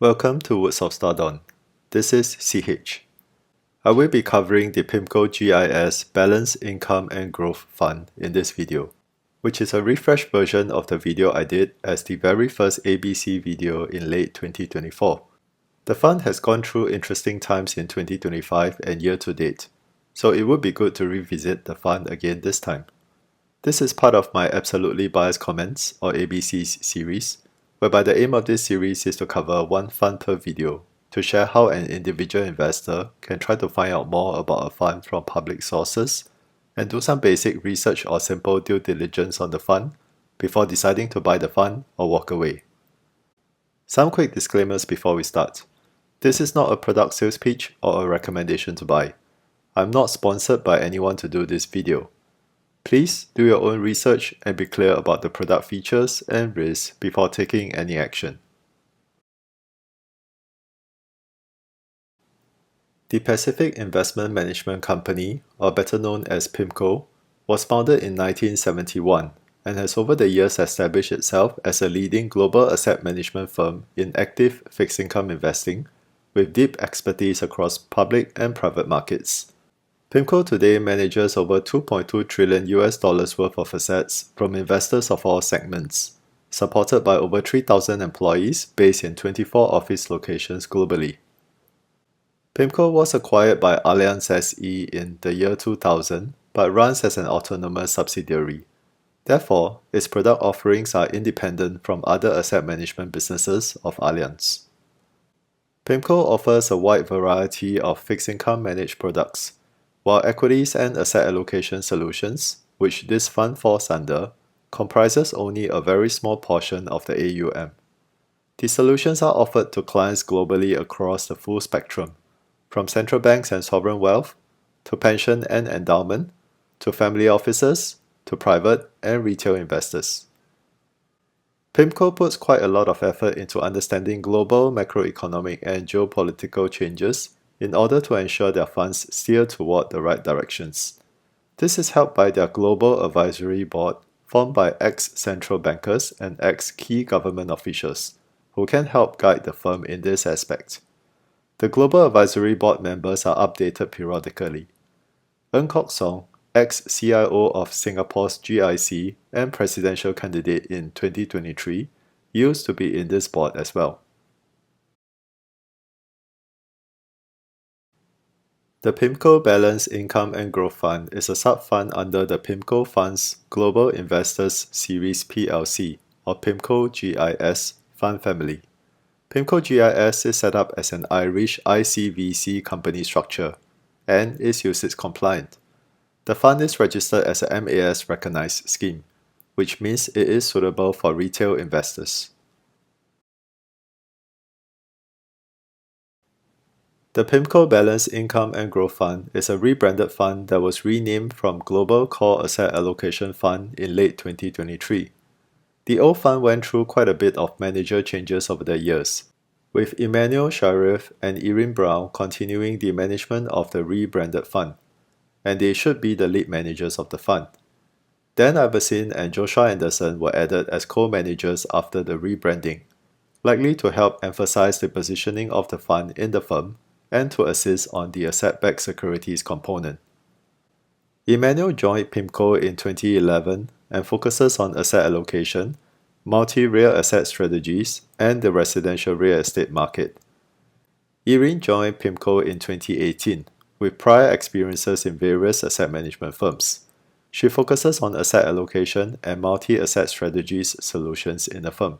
Welcome to Woods of Stardon. This is CH. I will be covering the PIMCO GIS Balanced Income and Growth Fund in this video, which is a refreshed version of the video I did as the very first ABC video in late 2024. The fund has gone through interesting times in 2025 and year to date, so it would be good to revisit the fund again this time. This is part of my Absolutely Biased Comments or ABCs series, whereby the aim of this series is to cover one fund per video to share how an individual investor can try to find out more about a fund from public sources and do some basic research or simple due diligence on the fund before deciding to buy the fund or walk away. Some quick disclaimers before we start. This is not a product sales pitch or a recommendation to buy. I'm not sponsored by anyone to do this video. Please do your own research and be clear about the product features and risks before taking any action. The Pacific Investment Management Company, or better known as PIMCO, was founded in 1971 and has over the years established itself as a leading global asset management firm in active fixed income investing with deep expertise across public and private markets. PIMCO today manages over $2.2 trillion worth of assets from investors of all segments, supported by over 3,000 employees based in 24 office locations globally. PIMCO was acquired by Allianz SE in the year 2000, but runs as an autonomous subsidiary. Therefore, its product offerings are independent from other asset management businesses of Allianz. PIMCO offers a wide variety of fixed income managed products, while equities and asset allocation solutions, which this fund falls under, comprises only a very small portion of the AUM. The solutions are offered to clients globally across the full spectrum, from central banks and sovereign wealth, to pension and endowment, to family offices, to private and retail investors. PIMCO puts quite a lot of effort into understanding global macroeconomic and geopolitical changes in order to ensure their funds steer toward the right directions. This is helped by their Global Advisory Board, formed by ex-central bankers and ex-key government officials, who can help guide the firm in this aspect. The Global Advisory Board members are updated periodically. Ng Kok Song, ex-CIO of Singapore's GIC and presidential candidate in 2023, used to be in this board as well. The PIMCO Balanced Income and Growth Fund is a sub-fund under the PIMCO Fund's Global Investors Series plc, or PIMCO GIS, fund family. PIMCO GIS is set up as an Irish ICVC company structure and is UCITS compliant. The fund is registered as a MAS recognized scheme, which means it is suitable for retail investors. The PIMCO Balanced Income and Growth Fund is a rebranded fund that was renamed from Global Core Asset Allocation Fund in late 2023. The old fund went through quite a bit of manager changes over the years, with Emmanuel Sharif and Erin Brown continuing the management of the rebranded fund, and they should be the lead managers of the fund. Dan Iverson and Joshua Anderson were added as co-managers after the rebranding, likely to help emphasize the positioning of the fund in the firm and to assist on the asset-backed securities component. Emmanuel joined PIMCO in 2011 and focuses on asset allocation, multi-real asset strategies, and the residential real estate market. Erin joined PIMCO in 2018 with prior experiences in various asset management firms. She focuses on asset allocation and multi-asset strategies solutions in the firm.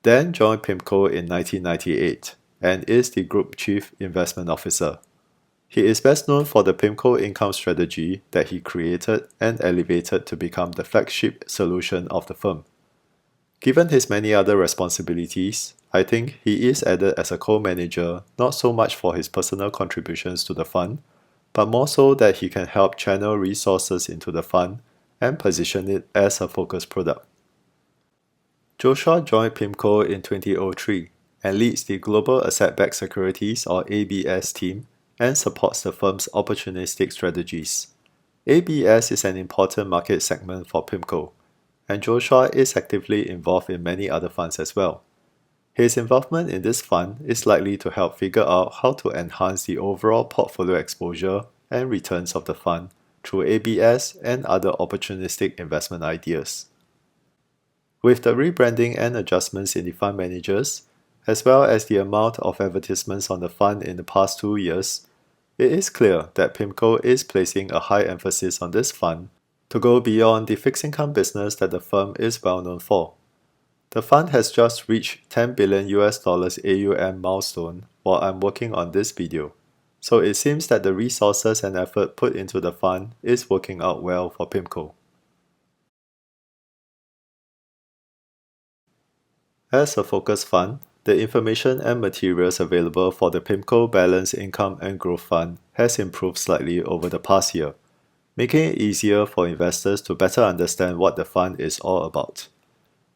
Dan joined PIMCO in 1998 and is the Group Chief Investment Officer. He is best known for the PIMCO Income strategy that he created and elevated to become the flagship solution of the firm. Given his many other responsibilities, I think he is added as a co-manager not so much for his personal contributions to the fund, but more so that he can help channel resources into the fund and position it as a focus product. Joshua joined PIMCO in 2003 and leads the Global Asset-Backed Securities or ABS team and supports the firm's opportunistic strategies. ABS is an important market segment for PIMCO, and Joshua is actively involved in many other funds as well. His involvement in this fund is likely to help figure out how to enhance the overall portfolio exposure and returns of the fund through ABS and other opportunistic investment ideas. With the rebranding and adjustments in the fund managers, as well as the amount of advertisements on the fund in the past 2 years, it is clear that PIMCO is placing a high emphasis on this fund to go beyond the fixed income business that the firm is well known for. The fund has just reached $10 billion AUM milestone while I'm working on this video, so it seems that the resources and effort put into the fund is working out well for PIMCO. As a focus fund, the information and materials available for the PIMCO Balanced Income and Growth Fund has improved slightly over the past year, making it easier for investors to better understand what the fund is all about.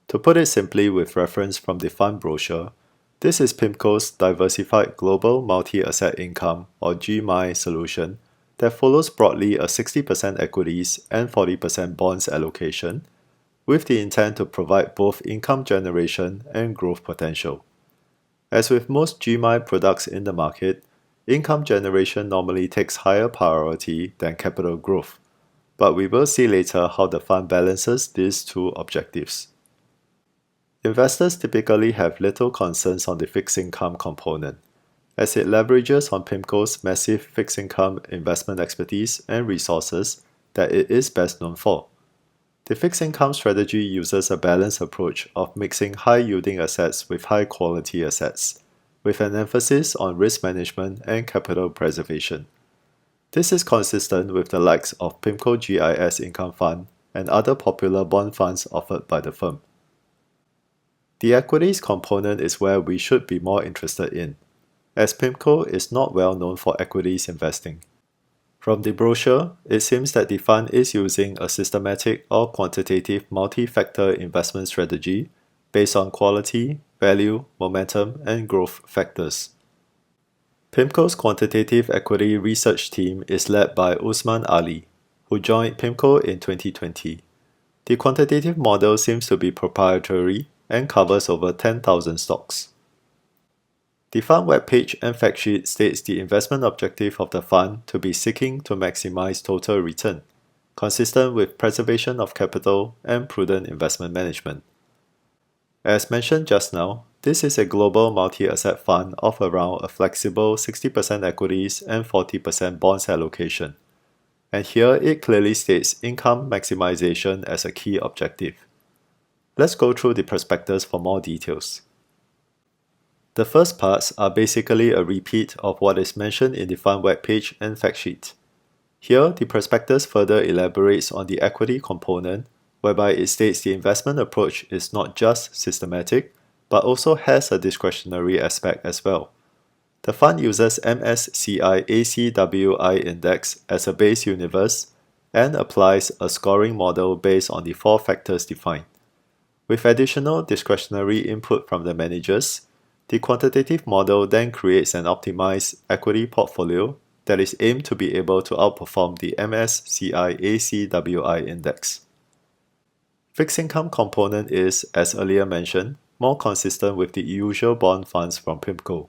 To put it simply with reference from the fund brochure, this is PIMCO's Diversified Global Multi-Asset Income or GMI solution that follows broadly a 60% equities and 40% bonds allocation, with the intent to provide both income generation and growth potential. As with most GMI products in the market, income generation normally takes higher priority than capital growth, but we will see later how the fund balances these two objectives. Investors typically have little concerns on the fixed income component, as it leverages on PIMCO's massive fixed income investment expertise and resources that it is best known for. The fixed income strategy uses a balanced approach of mixing high-yielding assets with high-quality assets, with an emphasis on risk management and capital preservation. This is consistent with the likes of PIMCO GIS Income Fund and other popular bond funds offered by the firm. The equities component is where we should be more interested in, as PIMCO is not well known for equities investing. From the brochure, it seems that the fund is using a systematic or quantitative multi-factor investment strategy based on quality, value, momentum, and growth factors. PIMCO's quantitative equity research team is led by Usman Ali, who joined PIMCO in 2020. The quantitative model seems to be proprietary and covers over 10,000 stocks. The fund webpage and fact sheet states the investment objective of the fund to be seeking to maximize total return, consistent with preservation of capital and prudent investment management. As mentioned just now, this is a global multi-asset fund of around a flexible 60% equities and 40% bonds allocation, and here it clearly states income maximization as a key objective. Let's go through the prospectus for more details. The first parts are basically a repeat of what is mentioned in the fund webpage and fact sheet. Here, the prospectus further elaborates on the equity component, whereby it states the investment approach is not just systematic, but also has a discretionary aspect as well. The fund uses MSCI ACWI index as a base universe and applies a scoring model based on the 4 factors defined. With additional discretionary input from the managers, the quantitative model then creates an optimized equity portfolio that is aimed to be able to outperform the MSCI ACWI index. Fixed income component is, as earlier mentioned, more consistent with the usual bond funds from PIMCO.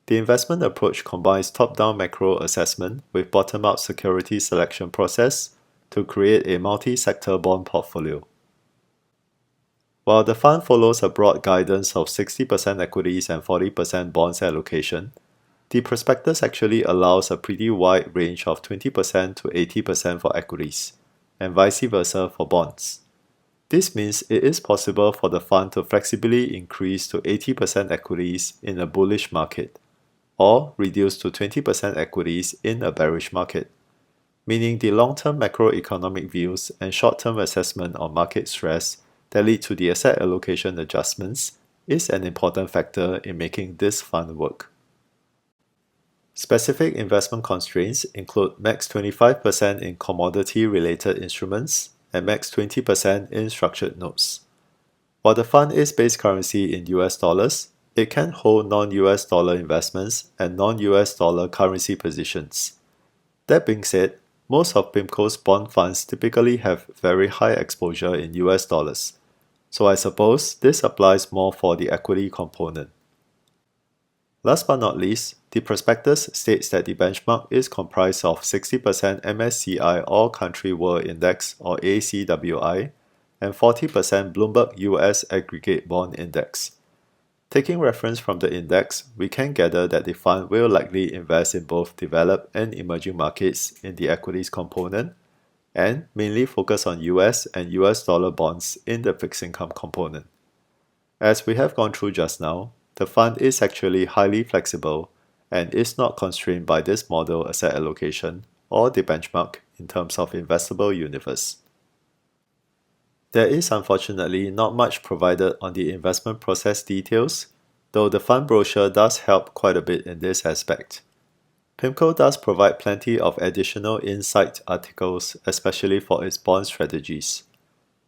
The investment approach combines top-down macro assessment with bottom-up security selection process to create a multi-sector bond portfolio. While the fund follows a broad guidance of 60% equities and 40% bonds allocation, the prospectus actually allows a pretty wide range of 20% to 80% for equities, and vice versa for bonds. This means it is possible for the fund to flexibly increase to 80% equities in a bullish market, or reduce to 20% equities in a bearish market, meaning the long-term macroeconomic views and short-term assessment on market stress that lead to the asset allocation adjustments is an important factor in making this fund work. Specific investment constraints include max 25% in commodity-related instruments and max 20% in structured notes. While the fund is base currency in US dollars, it can hold non-US dollar investments and non-US dollar currency positions. That being said, most of PIMCO's bond funds typically have very high exposure in US dollars, so I suppose this applies more for the equity component. Last but not least, the prospectus states that the benchmark is comprised of 60% MSCI All Country World Index or ACWI and 40% Bloomberg US Aggregate Bond Index. Taking reference from the index, we can gather that the fund will likely invest in both developed and emerging markets in the equities component and mainly focus on US and US dollar bonds in the fixed income component. As we have gone through just now, the fund is actually highly flexible and is not constrained by this model asset allocation or the benchmark in terms of investable universe. There is unfortunately not much provided on the investment process details, though the fund brochure does help quite a bit in this aspect. PIMCO does provide plenty of additional insight articles, especially for its bond strategies.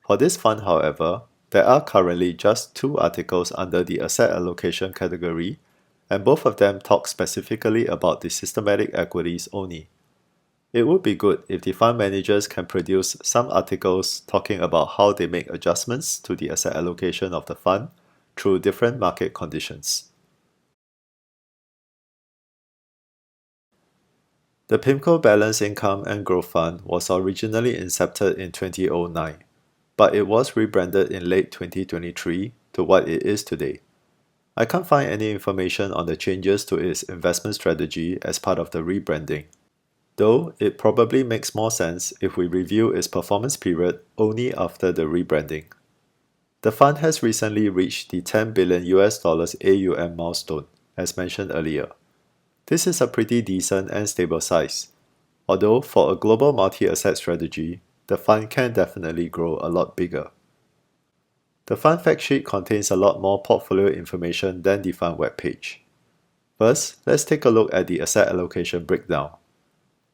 For this fund, however, there are currently just 2 articles under the asset allocation category, and both of them talk specifically about the systematic equities only. It would be good if the fund managers can produce some articles talking about how they make adjustments to the asset allocation of the fund through different market conditions. The PIMCO Balanced Income and Growth Fund was originally incepted in 2009, but it was rebranded in late 2023 to what it is today. I can't find any information on the changes to its investment strategy as part of the rebranding, though it probably makes more sense if we review its performance period only after the rebranding. The fund has recently reached the $10 billion AUM milestone, as mentioned earlier. This is a pretty decent and stable size, although for a global multi-asset strategy, the fund can definitely grow a lot bigger. The fund fact sheet contains a lot more portfolio information than the fund webpage. First, let's take a look at the asset allocation breakdown.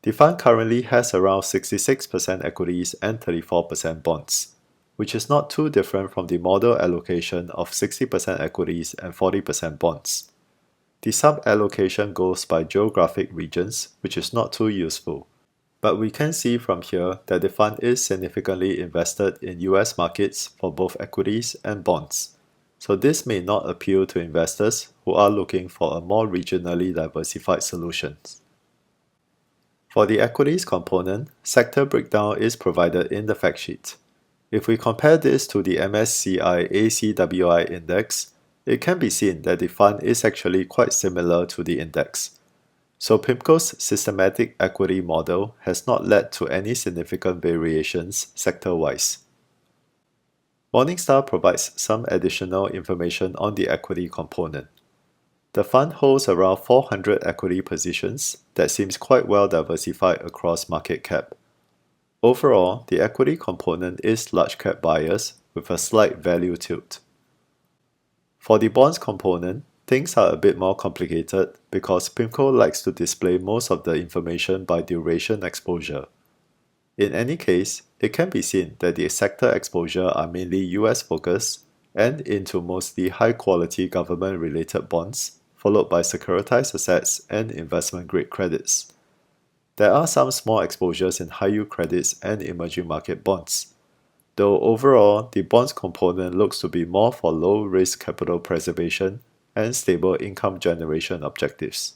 The fund currently has around 66% equities and 34% bonds, which is not too different from the model allocation of 60% equities and 40% bonds. The sub-allocation goes by geographic regions, which is not too useful. But we can see from here that the fund is significantly invested in US markets for both equities and bonds. So this may not appeal to investors who are looking for a more regionally diversified solution. For the equities component, sector breakdown is provided in the fact sheet. If we compare this to the MSCI ACWI index, it can be seen that the fund is actually quite similar to the index. So PIMCO's systematic equity model has not led to any significant variations sector-wise. Morningstar provides some additional information on the equity component. The fund holds around 400 equity positions that seems quite well diversified across market cap. Overall, the equity component is large cap bias with a slight value tilt. For the bonds component, things are a bit more complicated because PIMCO likes to display most of the information by duration exposure. In any case, it can be seen that the sector exposure are mainly US focused and into mostly high quality government related bonds, followed by securitized assets and investment grade credits. There are some small exposures in high yield credits and emerging market bonds, though overall the bonds component looks to be more for low risk capital preservation and stable income generation objectives.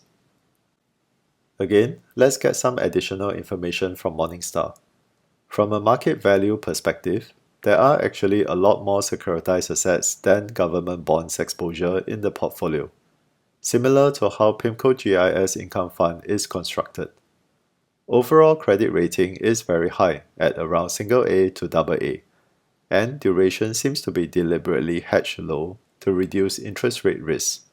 Again, let's get some additional information from Morningstar. From a market value perspective, there are actually a lot more securitized assets than government bonds exposure in the portfolio, similar to how PIMCO GIS Income Fund is constructed. Overall credit rating is very high at around A to AA, and duration seems to be deliberately hedged low to reduce interest rate risk.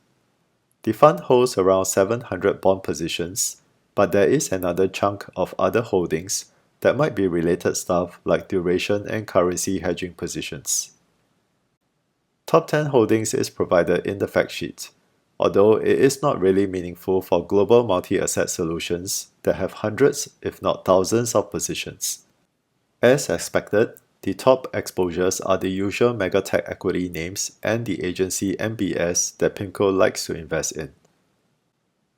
The fund holds around 700 bond positions, but there is another chunk of other holdings that might be related stuff like duration and currency hedging positions. Top 10 holdings is provided in the fact sheet, although it is not really meaningful for global multi-asset solutions that have hundreds if not thousands of positions. As expected, the top exposures are the usual megatech equity names and the agency MBS that PIMCO likes to invest in.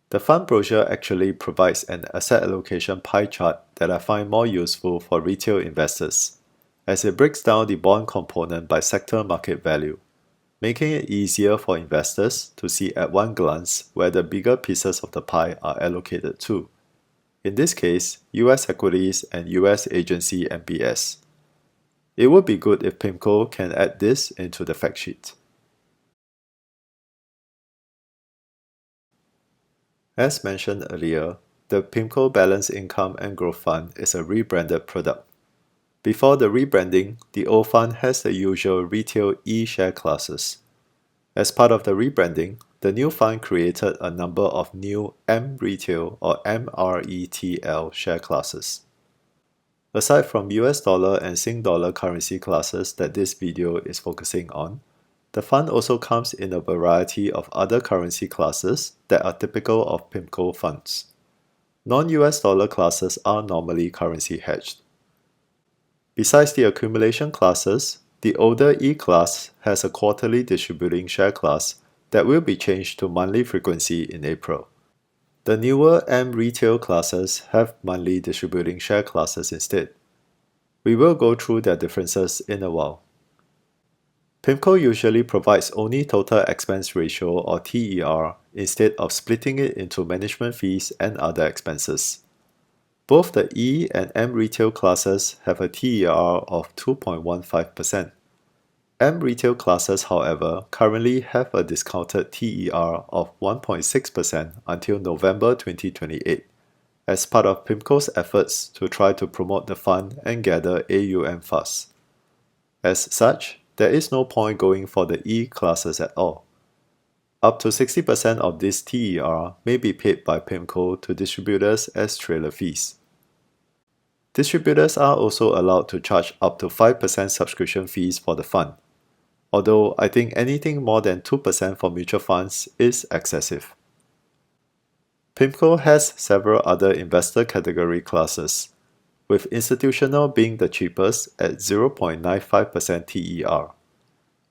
The fund brochure actually provides an asset allocation pie chart that I find more useful for retail investors. as it breaks down the bond component by sector market value, making it easier for investors to see at one glance where the bigger pieces of the pie are allocated to. In this case, US equities and US agency MBS. It would be good if PIMCO can add this into the fact sheet. As mentioned earlier, the PIMCO Balanced Income and Growth Fund is a rebranded product. Before the rebranding, the old fund has the usual retail E-share classes. As part of the rebranding, the new fund created a number of new M-Retail or MRETL share classes. Aside from US dollar and Sing dollar currency classes that this video is focusing on, the fund also comes in a variety of other currency classes that are typical of PIMCO funds. Non-US dollar classes are normally currency hedged. Besides the accumulation classes, the older E-class has a quarterly distributing share class that will be changed to monthly frequency in April. The newer M-Retail classes have monthly distributing share classes instead. We will go through their differences in a while. PIMCO usually provides only total expense ratio or TER instead of splitting it into management fees and other expenses. Both the E and M retail classes have a TER of 2.15%. M retail classes, however, currently have a discounted TER of 1.6% until November 2028, as part of PIMCO's efforts to try to promote the fund and gather AUM fast. As such, there is no point going for the E classes at all. Up to 60% of this TER may be paid by PIMCO to distributors as trailer fees. Distributors are also allowed to charge up to 5% subscription fees for the fund, although I think anything more than 2% for mutual funds is excessive. PIMCO has several other investor category classes, with institutional being the cheapest at 0.95% TER.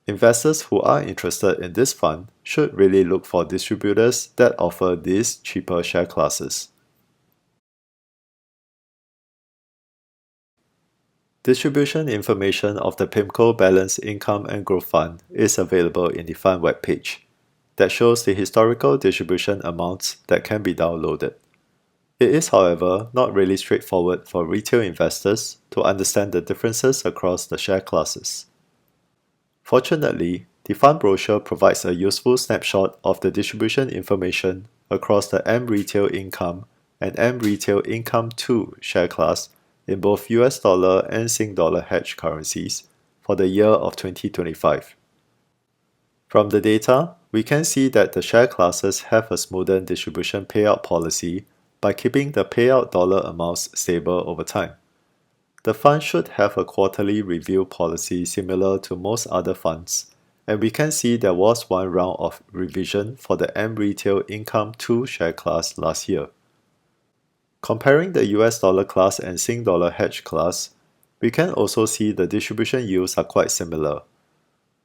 Investors who are interested in this fund should really look for distributors that offer these cheaper share classes. Distribution information of the PIMCO Balanced Income and Growth Fund is available in the fund webpage that shows the historical distribution amounts that can be downloaded. It is, however, not really straightforward for retail investors to understand the differences across the share classes. Fortunately, the fund brochure provides a useful snapshot of the distribution information across the M-Retail Income and M-Retail Income 2 share class in both US dollar and Sing dollar hedged currencies for the year of 2025. From the data, we can see that the share classes have a smoothened distribution payout policy by keeping the payout dollar amounts stable over time. The fund should have a quarterly review policy similar to most other funds, and we can see there was one round of revision for the M-Retail Income 2 share class last year. Comparing the US dollar class and Sing dollar hedge class, we can also see the distribution yields are quite similar.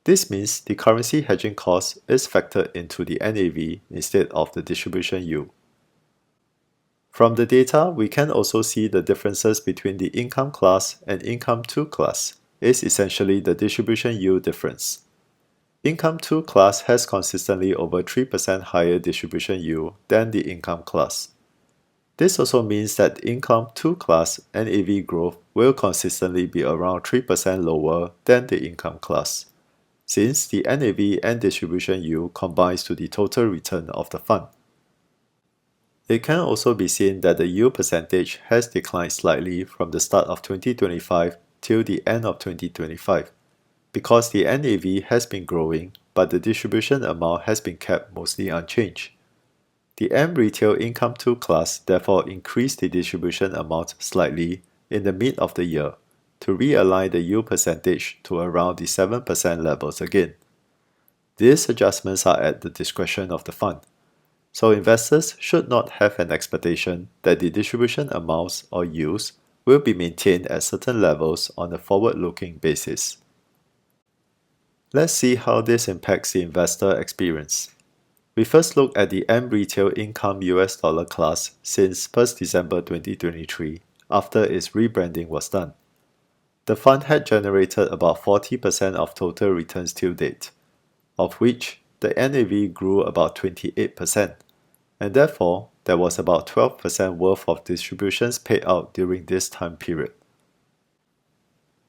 This means the currency hedging cost is factored into the NAV instead of the distribution yield. From the data, we can also see the differences between the income class and income 2 class is essentially the distribution yield difference. Income 2 class has consistently over 3% higher distribution yield than the income class. This also means that income 2 class NAV growth will consistently be around 3% lower than the income class, since the NAV and distribution yield combines to the total return of the fund. It can also be seen that the yield percentage has declined slightly from the start of 2025 till the end of 2025, because the NAV has been growing but the distribution amount has been kept mostly unchanged. The M-Retail Income 2 class therefore increased the distribution amount slightly in the mid of the year to realign the yield percentage to around the 7% levels again. These adjustments are at the discretion of the fund, so investors should not have an expectation that the distribution amounts or yields will be maintained at certain levels on a forward-looking basis. Let's see how this impacts the investor experience. We first look at the M-Retail Income US dollar class since 1st December 2023 after its rebranding was done. The fund had generated about 40% of total returns till date, of which the NAV grew about 28%, and therefore there was about 12% worth of distributions paid out during this time period.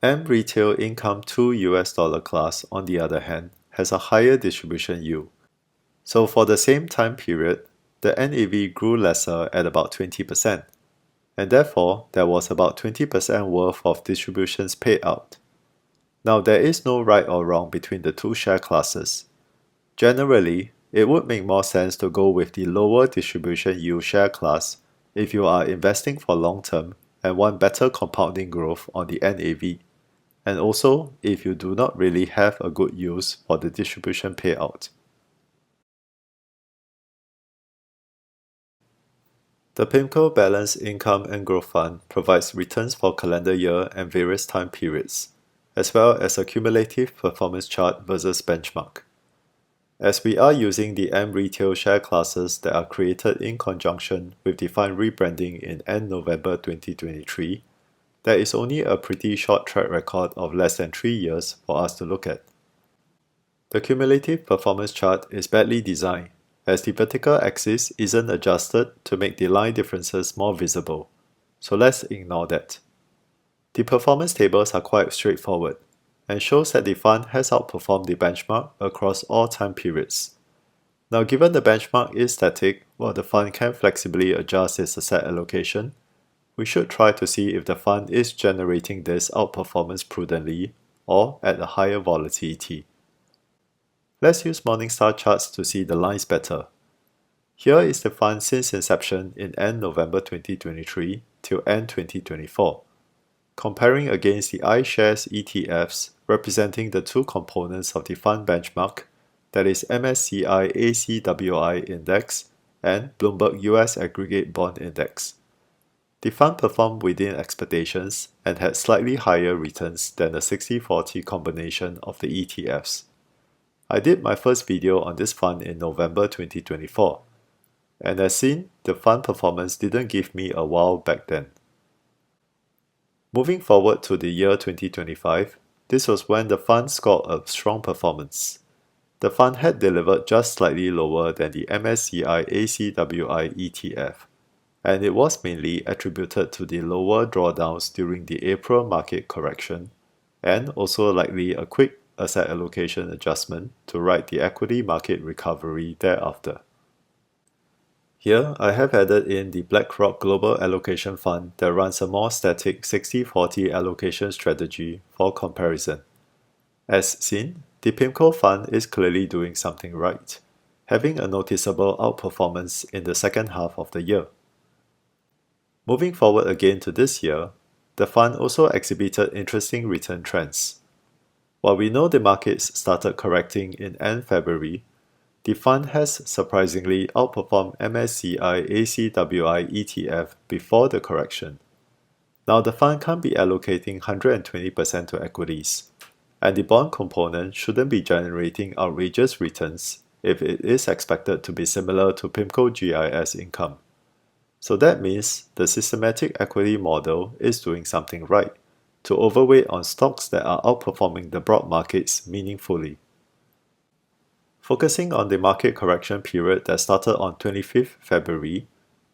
M Retail Income 2 US dollar class, on the other hand, has a higher distribution yield. So for the same time period, the NAV grew lesser at about 20%, and therefore there was about 20% worth of distributions paid out. Now there is no right or wrong between the two share classes. Generally, it would make more sense to go with the lower distribution yield share class if you are investing for long term and want better compounding growth on the NAV, and also if you do not really have a good use for the distribution payout. The PIMCO Balanced Income and Growth Fund provides returns for calendar year and various time periods, as well as a cumulative performance chart versus benchmark. As we are using the M Retail share classes that are created in conjunction with the fund rebranding in end November 2023, there is only a pretty short track record of less than 3 years for us to look at. The cumulative performance chart is badly designed, as the vertical axis isn't adjusted to make the line differences more visible, so let's ignore that. The performance tables are quite straightforward, and shows that the fund has outperformed the benchmark across all time periods. Now given the benchmark is static while the fund can flexibly adjust its asset allocation, we should try to see if the fund is generating this outperformance prudently or at a higher volatility. Let's use Morningstar charts to see the lines better. Here is the fund since inception in end November 2023 till end 2024. Comparing against the iShares ETFs representing the two components of the fund benchmark, that is MSCI ACWI Index and Bloomberg US Aggregate Bond Index. The fund performed within expectations and had slightly higher returns than the 60-40 combination of the ETFs. I did my first video on this fund in November 2024, and as seen, the fund performance didn't give me a wow back then. Moving forward to the year 2025, this was when the fund scored a strong performance. The fund had delivered just slightly lower than the MSCI ACWI ETF, and it was mainly attributed to the lower drawdowns during the April market correction, and also likely a quick asset allocation adjustment to ride the equity market recovery thereafter. Here, I have added in the BlackRock Global Allocation Fund that runs a more static 60-40 allocation strategy for comparison. As seen, the PIMCO fund is clearly doing something right, having a noticeable outperformance in the second half of the year. Moving forward again to this year, the fund also exhibited interesting return trends. While we know the markets started correcting in end February, the fund has surprisingly outperformed MSCI ACWI ETF before the correction. Now the fund can't be allocating 120% to equities, and the bond component shouldn't be generating outrageous returns if it is expected to be similar to PIMCO GIS income. So that means the systematic equity model is doing something right, to overweight on stocks that are outperforming the broad markets meaningfully. Focusing on the market correction period that started on 25th February,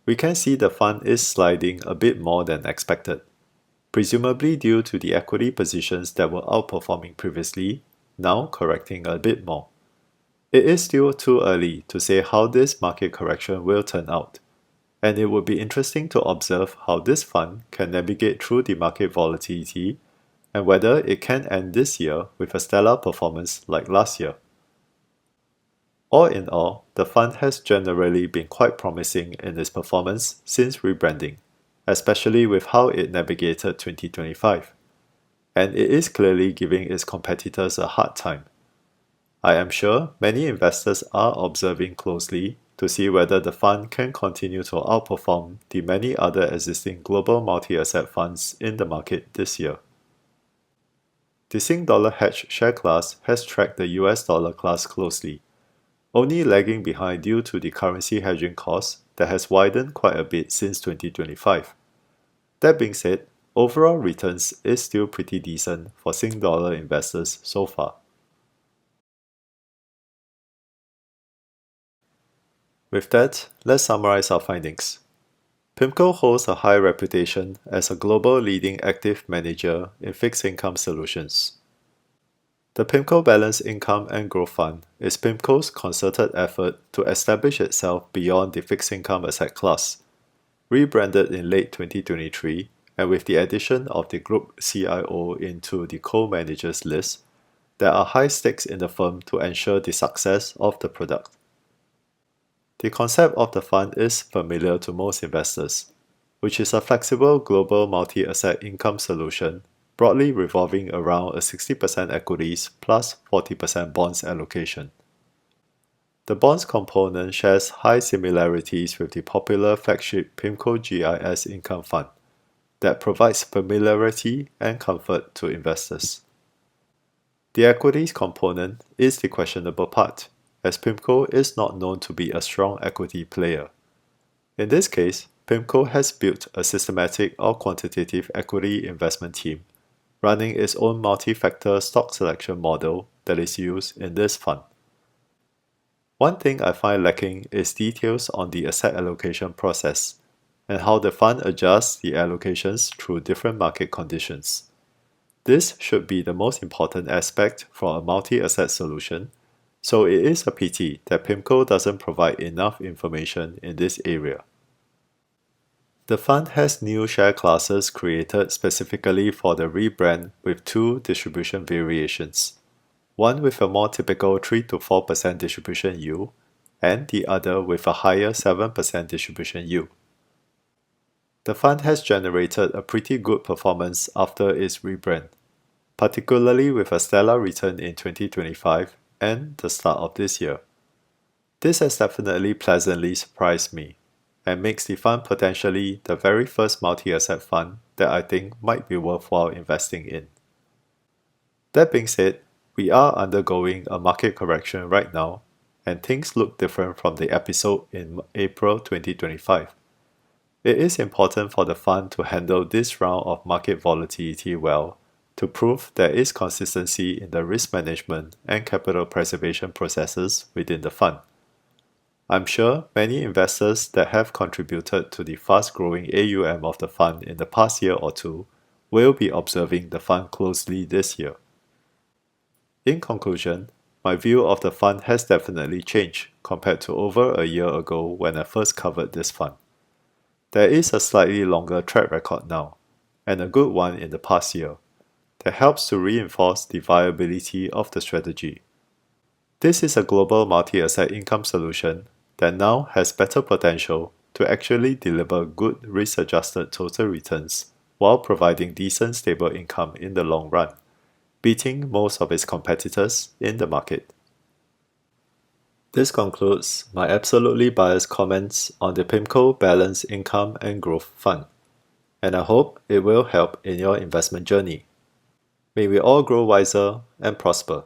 we can see the fund is sliding a bit more than expected, presumably due to the equity positions that were outperforming previously, now correcting a bit more. It is still too early to say how this market correction will turn out, and it would be interesting to observe how this fund can navigate through the market volatility and whether it can end this year with a stellar performance like last year. All in all, the fund has generally been quite promising in its performance since rebranding, especially with how it navigated 2025, and it is clearly giving its competitors a hard time. I am sure many investors are observing closely to see whether the fund can continue to outperform the many other existing global multi-asset funds in the market this year. The Sing Dollar Hedge share class has tracked the US dollar class closely, only lagging behind due to the currency hedging cost that has widened quite a bit since 2025. That being said, overall returns is still pretty decent for Sing dollar investors so far. With that, let's summarize our findings. PIMCO holds a high reputation as a global leading active manager in fixed income solutions. The PIMCO Balanced Income and Growth Fund is PIMCO's concerted effort to establish itself beyond the fixed income asset class. Rebranded in late 2023, and with the addition of the group CIO into the co-managers list, there are high stakes in the firm to ensure the success of the product. The concept of the fund is familiar to most investors, which is a flexible global multi-asset income solution broadly revolving around a 60% equities plus 40% bonds allocation. The bonds component shares high similarities with the popular flagship PIMCO GIS income fund that provides familiarity and comfort to investors. The equities component is the questionable part, as PIMCO is not known to be a strong equity player. In this case, PIMCO has built a systematic or quantitative equity investment team, running its own multi-factor stock selection model that is used in this fund. One thing I find lacking is details on the asset allocation process and how the fund adjusts the allocations through different market conditions. This should be the most important aspect for a multi-asset solution, so it is a pity that PIMCO doesn't provide enough information in this area. The fund has new share classes created specifically for the rebrand with two distribution variations, one with a more typical 3 to 4% distribution yield, and the other with a higher 7% distribution yield. The fund has generated a pretty good performance after its rebrand, particularly with a stellar return in 2025 and the start of this year. This has definitely pleasantly surprised me, and makes the fund potentially the very first multi-asset fund that I think might be worthwhile investing in. That being said, we are undergoing a market correction right now, and things look different from the episode in April 2025. It is important for the fund to handle this round of market volatility well to prove there is consistency in the risk management and capital preservation processes within the fund. I'm sure many investors that have contributed to the fast-growing AUM of the fund in the past year or two will be observing the fund closely this year. In conclusion, my view of the fund has definitely changed compared to over a year ago when I first covered this fund. There is a slightly longer track record now, and a good one in the past year, that helps to reinforce the viability of the strategy. This is a global multi-asset income solution that now has better potential to actually deliver good risk-adjusted total returns while providing decent stable income in the long run, beating most of its competitors in the market. This concludes my absolutely biased comments on the PIMCO Balanced Income and Growth Fund, and I hope it will help in your investment journey. May we all grow wiser and prosper.